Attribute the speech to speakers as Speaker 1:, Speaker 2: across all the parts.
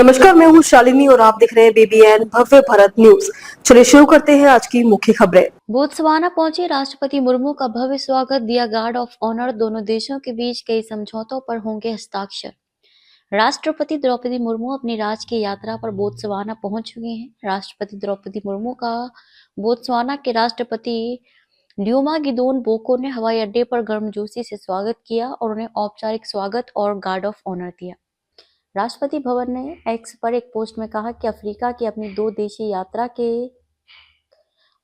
Speaker 1: नमस्कार, मैं हूँ शालिनी और आप देख रहे हैं बीबीएन भव्य भारत न्यूज। चलिए शुरू करते हैं आज की मुख्य खबरें।
Speaker 2: बोत्सवाना पहुंचे राष्ट्रपति मुर्मू का भव्य स्वागत, दिया गार्ड ऑफ ऑनर। दोनों देशों के बीच कई समझौतों पर होंगे हस्ताक्षर। राष्ट्रपति द्रौपदी मुर्मू अपनी राजकीय यात्रा पर बोत्सवाना पहुंच चुकी हैं। राष्ट्रपति द्रौपदी मुर्मू का बोत्सवाना के राष्ट्रपति ल्यूमा गिदोन बोको ने हवाई अड्डे पर गर्मजोशी से स्वागत किया और उन्हें औपचारिक स्वागत और गार्ड ऑफ ऑनर दिया। राष्ट्रपति भवन ने एक्स पर एक पोस्ट में कहा कि अफ्रीका की अपनी 2 देशीय यात्रा के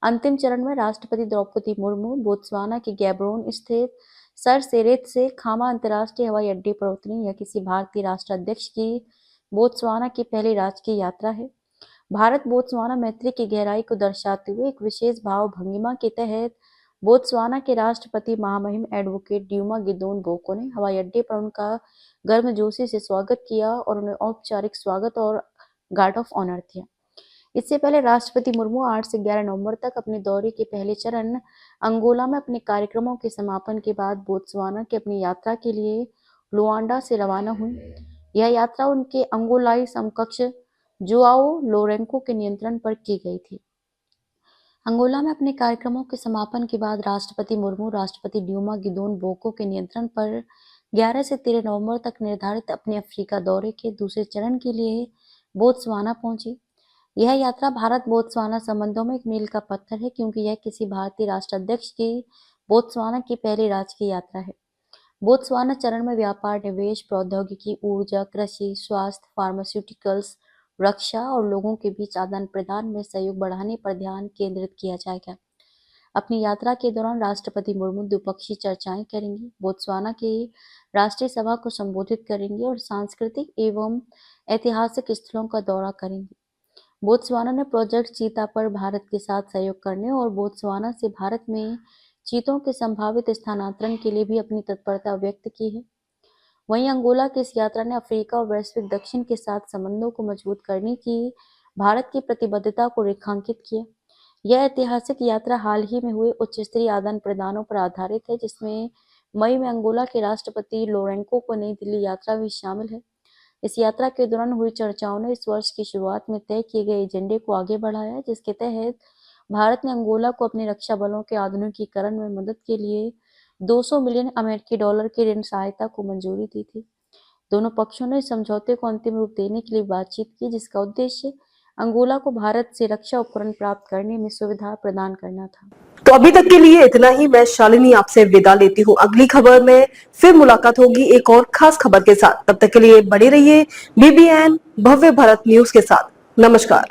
Speaker 2: अंतिम चरण में राष्ट्रपति द्रौपदी मुर्मू बोत्सवाना के गैब्रोन स्थित सर सेरेथ से खामा अंतर्राष्ट्रीय हवाई अड्डे पर उतरी। यह किसी भारतीय राष्ट्राध्यक्ष की बोत्सवाना की पहली राजकीय यात्रा है। भारत बोत्सवाना मैत्री की गहराई को दर्शाते हुए एक विशेष भाव भंगिमा के तहत बोत्सवाना के राष्ट्रपति महामहिम एडवोकेट ल्यूमा गिदोन बोको ने हवाई अड्डे पर उनका गर्मजोशी से स्वागत किया और उन्हें औपचारिक स्वागत और गार्ड ऑफ ऑनर दिया। इससे पहले राष्ट्रपति मुर्मू 8 से 11 नवंबर तक अपने दौरे के पहले चरण अंगोला में अपने कार्यक्रमों के समापन के बाद बोत्सवाना की अपनी यात्रा के लिए लुआंडा से रवाना हुई। यह यात्रा उनके अंगोलाई समकक्ष जुआओ लोरेंको के नियंत्रण पर की गई थी। अंगोला में अपने कार्यक्रमों के समापन के बाद राष्ट्रपति मुर्मू राष्ट्रपति ल्यूमा गिदोन बोको के नियंत्रण पर 11 से 13 नवंबर तक निर्धारित अपने अफ्रीका दौरे के दूसरे चरण के लिए बोत्सवाना पहुंची। यह यात्रा भारत बोत्सवाना संबंधों में एक मील का पत्थर है, क्योंकि यह किसी भारतीय राष्ट्राध्यक्ष की बोत्सवाना की पहली राजकीय यात्रा है। बोत्सवाना चरण में व्यापार, निवेश, प्रौद्योगिकी, ऊर्जा, कृषि, स्वास्थ्य, फार्मास्यूटिकल्स, रक्षा और लोगों के बीच आदान प्रदान में सहयोग बढ़ाने पर ध्यान केंद्रित किया जाएगा। अपनी यात्रा के दौरान राष्ट्रपति मुर्मू द्विपक्षीय चर्चाएं करेंगी, बोत्सवाना की राष्ट्रीय सभा को संबोधित करेंगी और सांस्कृतिक एवं ऐतिहासिक स्थलों का दौरा करेंगी। बोत्सवाना ने प्रोजेक्ट चीता पर भारत के साथ सहयोग करने और बोत्सवाना से भारत में चीतों के संभावित स्थानांतरण के लिए भी अपनी तत्परता व्यक्त की है। वहीं अंगोला की इस यात्रा ने अफ्रीका और वैश्विक दक्षिण के साथ संबंधों को मजबूत करने की भारत की प्रतिबद्धता को रेखांकित किया। यह ऐतिहासिक यात्रा हाल ही में हुए उच्च स्तरीय आदान प्रदानों पर आधारित है, जिसमें मई में अंगोला के राष्ट्रपति लोरेंको को नई दिल्ली यात्रा भी शामिल है। इस यात्रा के दौरान हुई चर्चाओं ने इस वर्ष की शुरुआत में तय किए गए एजेंडे को आगे बढ़ाया, जिसके तहत भारत ने अंगोला को अपने रक्षा बलों के आधुनिकीकरण में मदद के लिए 200 मिलियन अमेरिकी डॉलर की ऋण सहायता को मंजूरी दी थी। दोनों पक्षों ने इस समझौते को अंतिम रूप देने के लिए बातचीत की, जिसका उद्देश्य अंगोला को भारत से रक्षा उपकरण प्राप्त करने में सुविधा प्रदान करना था।
Speaker 1: तो अभी तक के लिए इतना ही। मैं शालिनी आपसे विदा लेती हूँ। अगली खबर में फिर मुलाकात होगी एक और खास खबर के साथ। तब तक के लिए बने रहिए बीबीएन भव्य भारत न्यूज के साथ। नमस्कार।